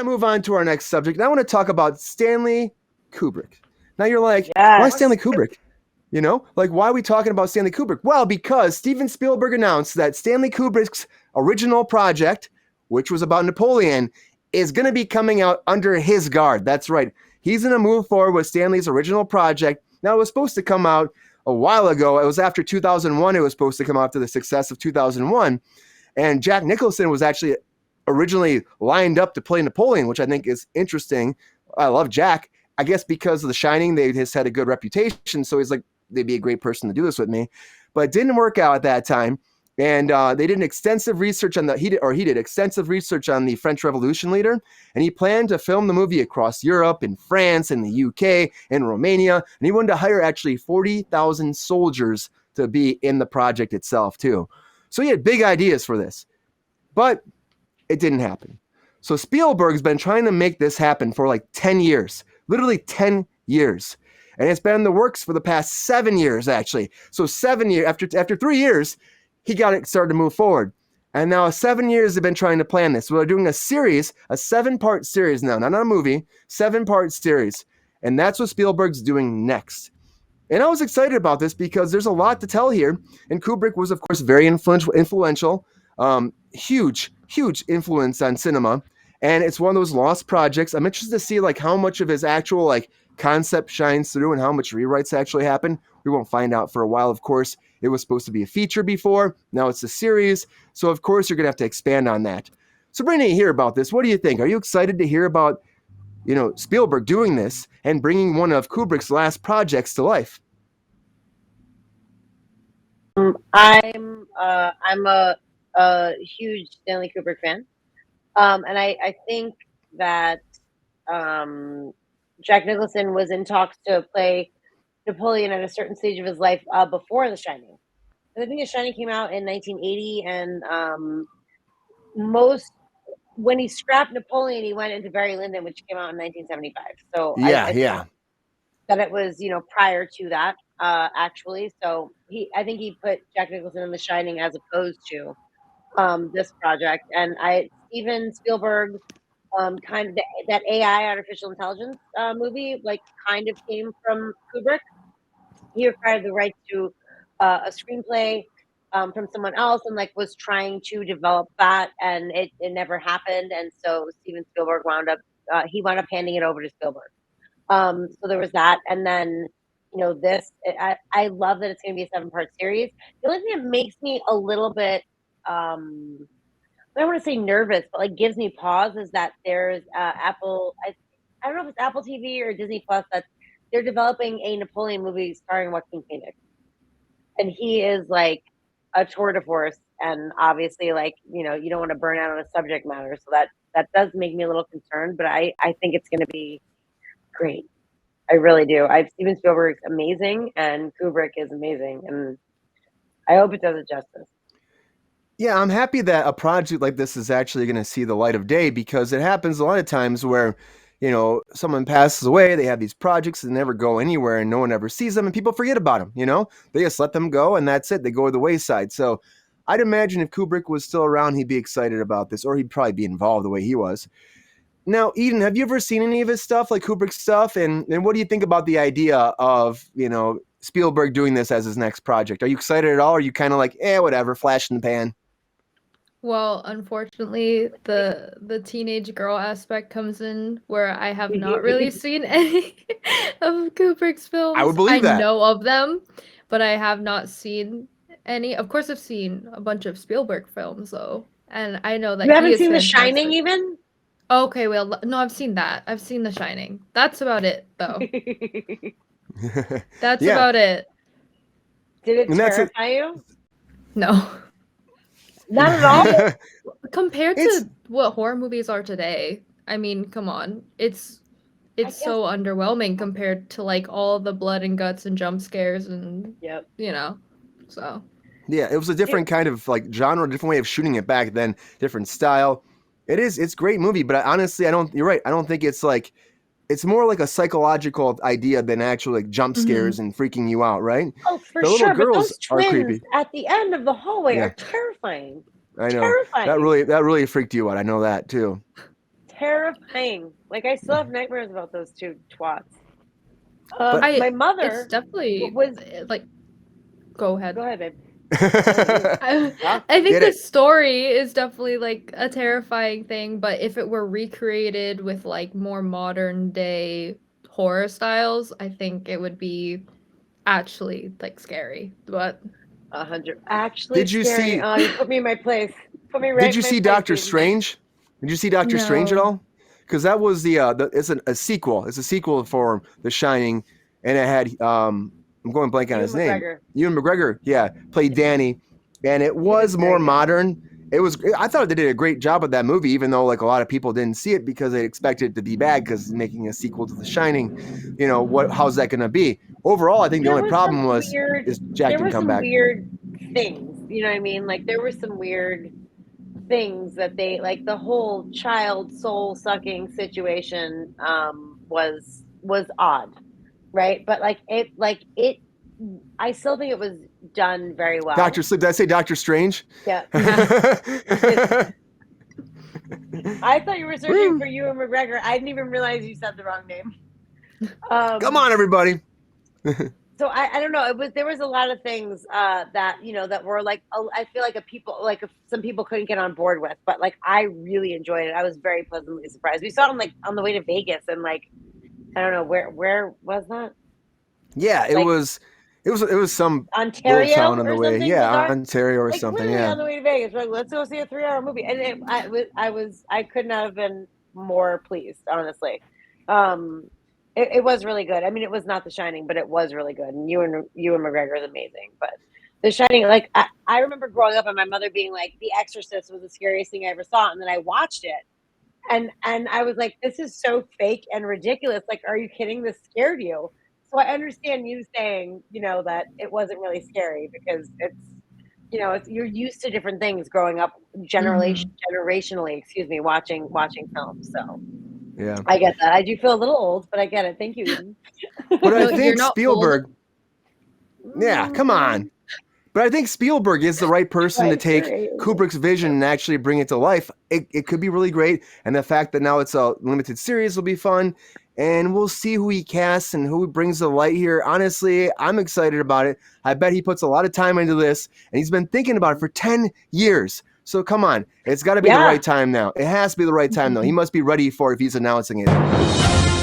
to move on to our next subject. And I want to talk about Stanley Kubrick. Now you're like, Yes. why Stanley Kubrick? You know, like, why are we talking about Stanley Kubrick? Well, because Steven Spielberg announced that Stanley Kubrick's original project, which was about Napoleon, is going to be coming out under his guard. That's right. He's going to move forward with Stanley's original project. Now, it was supposed to come out a while ago. It was after 2001. It was supposed to come out after the success of 2001. And Jack Nicholson was actually originally lined up to play Napoleon, which I think is interesting. I love Jack. I guess because of The Shining, they just had a good reputation. So he's like, they'd be a great person to do this with me. But it didn't work out at that time. And they did an extensive research on he did extensive research on the French Revolution leader. And he planned to film the movie across Europe, in France, in the UK, in Romania. And he wanted to hire actually 40,000 soldiers to be in the project itself, too. So he had big ideas for this. But it didn't happen. So Spielberg's been trying to make this happen for like 10 years. Literally 10 years. And it's been in the works for the past 7 years, actually. So 7 years, after 3 years, he got it started to move forward. And now 7 years they've been trying to plan this. So they're doing a series, a 7-part series now, not a movie, 7-part series. And that's what Spielberg's doing next. And I was excited about this because there's a lot to tell here. And Kubrick was, of course, very influential, huge influence on cinema. And it's one of those lost projects. I'm interested to see like how much of his actual like concept shines through and how much rewrites actually happen. We won't find out for a while, of course. It was supposed to be a feature before. Now it's a series. So, of course, you're going to have to expand on that. So, Brittany, hear about this. What do you think? Are you excited to hear about, Spielberg doing this and bringing one of Kubrick's last projects to life? I'm a huge Stanley Kubrick fan. And I think that Jack Nicholson was in talks to play Napoleon at a certain stage of his life before The Shining. I think The Shining came out in 1980, and when he scrapped Napoleon, he went into Barry Lyndon, which came out in 1975. So I think that it was prior to that actually. So I think he put Jack Nicholson in The Shining as opposed to this project, and Steven Spielberg. Kind of that AI, artificial intelligence movie, kind of came from Kubrick. He acquired the rights to a screenplay from someone else, and was trying to develop that, and it never happened. And so Steven Spielberg wound up handing it over to Spielberg. So there was that, and then this. I love that it's going to be a 7-part series. The only thing that makes me a little bit I don't want to say nervous, but gives me pause is that there's Apple. I don't know if it's Apple TV or Disney Plus that they're developing a Napoleon movie starring Joaquin Phoenix, and he is a tour de force. And obviously, you don't want to burn out on a subject matter, so that does make me a little concerned. But I think it's going to be great. I really do. Steven Spielberg's amazing, and Kubrick is amazing, and I hope it does it justice. Yeah, I'm happy that a project like this is actually going to see the light of day, because it happens a lot of times where, someone passes away, they have these projects that never go anywhere and no one ever sees them and people forget about them, They just let them go and that's it. They go to the wayside. So I'd imagine if Kubrick was still around, he'd be excited about this, or he'd probably be involved the way he was. Now, Eden, have you ever seen any of his stuff, like Kubrick's stuff? And what do you think about the idea of, Spielberg doing this as his next project? Are you excited at all? Or are you kind of like, whatever, flash in the pan? Well, unfortunately, the teenage girl aspect comes in where I have not really seen any of Kubrick's films. I would believe that. I know of them, but I have not seen any. Of course, I've seen a bunch of Spielberg films, though, and I know that you haven't seen fantastic. The Shining, even? Okay, well, no, I've seen that. I've seen The Shining. That's about it, though. That's about it. Did it terrify you? No. Not at all? Compared to what horror movies are today, I mean, come on. It's so underwhelming compared to all the blood and guts and jump scares and so. Yeah, it was a different kind of genre, different way of shooting it back then, different style. It's a great movie, but honestly, you're right. I don't think it's it's more like a psychological idea than actual jump scares and freaking you out, right? Oh, for sure. But those twins at the end of the hallway are terrifying. I know. Terrifying. That really freaked you out. I know that too. terrifying. Like, I still have nightmares about those two twats. My mother. It's definitely was like. Go ahead. Go ahead, babe. I think the story is definitely like a terrifying thing, but if it were recreated with like more modern day horror styles, I think it would be actually like scary. But 100. Actually, did you scary. see? Oh, you put me in my place. Put me right. Did you see Doctor Strange? Did you see Doctor Strange at all? Because that was it's a sequel. It's a sequel for The Shining, and it had I'm going blank on his name. Ewan McGregor, yeah, played Danny, and it was more modern. It was. I thought they did a great job with that movie, even though like a lot of people didn't see it because they expected it to be bad because making a sequel to The Shining. You know how's that going to be? Overall, I think the only problem is Jack didn't come back. There were some weird things. You know what I mean? Like there were some weird things that they like. The whole child soul sucking situation was odd. Right, but I still think it was done very well. Did I say Doctor Strange? Yeah. I thought you were searching for Ewan McGregor. I didn't even realize you said the wrong name. Come on, everybody. So I don't know. There was a lot of things that that were like I feel like some people couldn't get on board with, but like I really enjoyed it. I was very pleasantly surprised. We saw it on the way to Vegas and like. I don't know where was that. Yeah, it was some Ontario town on the way. Yeah, bizarre? Ontario or something. Yeah, on the way to Vegas. We're like, let's go see a 3-hour movie, and I could not have been more pleased. Honestly, it was really good. I mean, it was not The Shining, but it was really good. And Ewan McGregor is amazing. But The Shining, like I remember growing up and my mother being like, The Exorcist was the scariest thing I ever saw, and then I watched it. And I was like, this is so fake and ridiculous. Like, are you kidding? This scared you. So I understand you saying, that it wasn't really scary because it's, you're used to different things growing up generationally, watching films. So yeah, I get that. I do feel a little old, but I get it. Thank you, Eden. But I think Spielberg. Yeah, come on. But I think Spielberg is the right person to take Kubrick's vision and actually bring it to life. It could be really great. And the fact that now it's a limited series will be fun. And we'll see who he casts and who he brings to light here. Honestly, I'm excited about it. I bet he puts a lot of time into this. And he's been thinking about it for 10 years. So come on. It's got to be the right time now. It has to be the right time, though. He must be ready for it if he's announcing it.